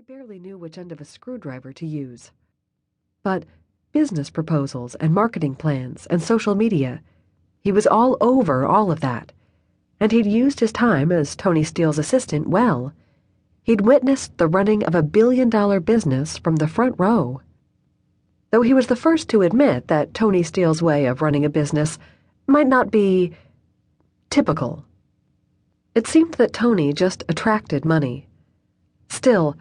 barely knew which end of a screwdriver to use. But business proposals and marketing plans and social media, he was all over all of that. And he'd used his time as Tony Steele's assistant well. He'd witnessed the running of a billion-dollar business from the front row. Though he was the first to admit that Tony Steele's way of running a business might not be typical. It seemed that Tony just attracted money. Still,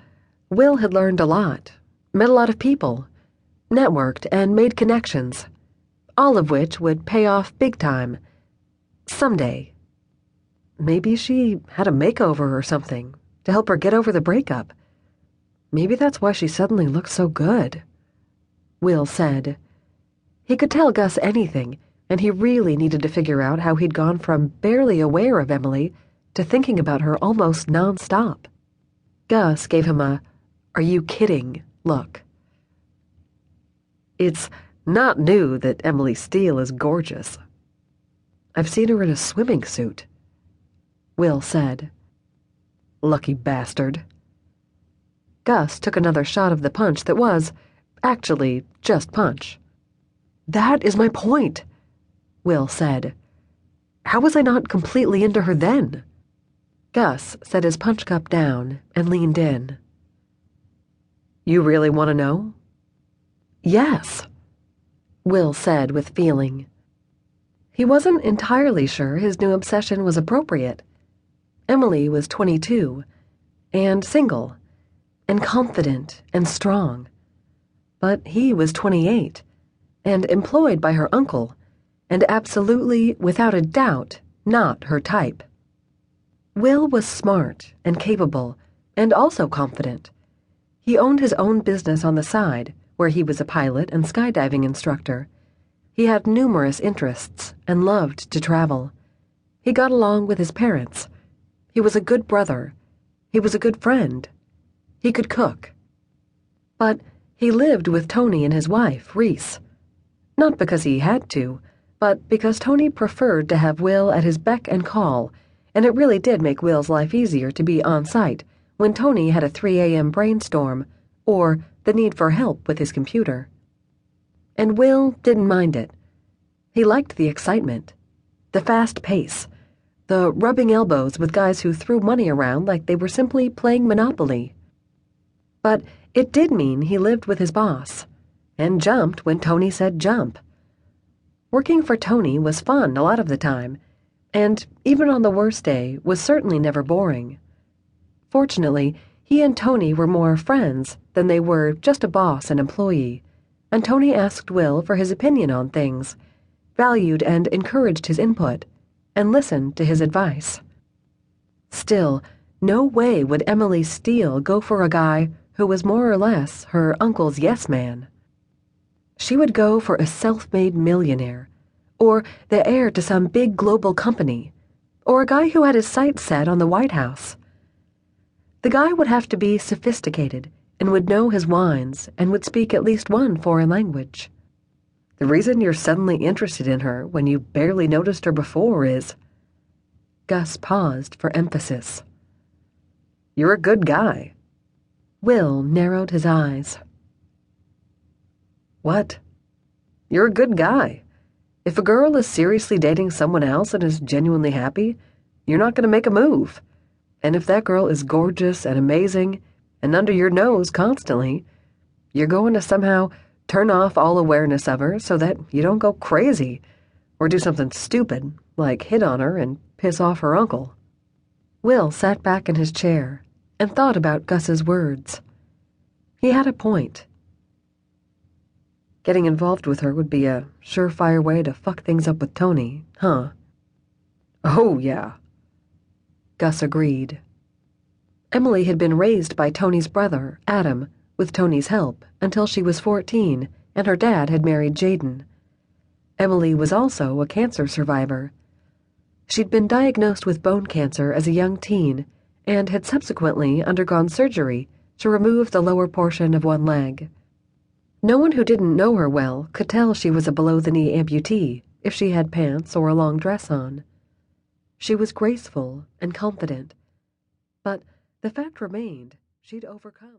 Will had learned a lot, met a lot of people, networked and made connections, all of which would pay off big time. Someday. Maybe she had a makeover or something to help her get over the breakup. Maybe that's why she suddenly looked so good, Will said. He could tell Gus anything, and he really needed to figure out how he'd gone from barely aware of Emily to thinking about her almost nonstop. Gus gave him a "are you kidding" look. It's not new that Emily Steele is gorgeous. I've seen her in a swimming suit, Will said. Lucky bastard. Gus took another shot of the punch that was, actually, just punch. That is my point, Will said. How was I not completely into her then? Gus set his punch cup down and leaned in. You really want to know? Yes, Will said with feeling. He wasn't entirely sure his new obsession was appropriate. Emily was 22, and single, and confident and strong. But he was 28, and employed by her uncle, and absolutely, without a doubt, not her type. Will was smart and capable, and also confident. He owned his own business on the side, where he was a pilot and skydiving instructor. He had numerous interests and loved to travel. He got along with his parents. He was a good brother. He was a good friend. He could cook. But he lived with Tony and his wife, Reese. Not because he had to, but because Tony preferred to have Will at his beck and call, and it really did make Will's life easier to be on site when Tony had a 3 a.m. brainstorm or the need for help with his computer. And Will didn't mind it. He liked the excitement, the fast pace, the rubbing elbows with guys who threw money around like they were simply playing Monopoly. But it did mean he lived with his boss, and jumped when Tony said jump. Working for Tony was fun a lot of the time, and even on the worst day was certainly never boring. Fortunately, he and Tony were more friends than they were just a boss and employee, and Tony asked Will for his opinion on things, valued and encouraged his input, and listened to his advice. Still, no way would Emily Steele go for a guy who was more or less her uncle's yes man. She would go for a self-made millionaire, or the heir to some big global company, or a guy who had his sights set on the White House. The guy would have to be sophisticated and would know his wines and would speak at least one foreign language. The reason you're suddenly interested in her when you barely noticed her before is... Gus paused for emphasis. You're a good guy. Will narrowed his eyes. What? You're a good guy. If a girl is seriously dating someone else and is genuinely happy, you're not going to make a move. And if that girl is gorgeous and amazing and under your nose constantly, you're going to somehow turn off all awareness of her so that you don't go crazy or do something stupid like hit on her and piss off her uncle. Will sat back in his chair and thought about Gus's words. He had a point. Getting involved with her would be a surefire way to fuck things up with Tony, huh? Oh, yeah. Gus agreed. Emily had been raised by Tony's brother, Adam, with Tony's help, until she was 14, and her dad had married Jaden. Emily was also a cancer survivor. She'd been diagnosed with bone cancer as a young teen and had subsequently undergone surgery to remove the lower portion of one leg. No one who didn't know her well could tell she was a below-the-knee amputee if she had pants or a long dress on. She was graceful and confident, but the fact remained she'd overcome.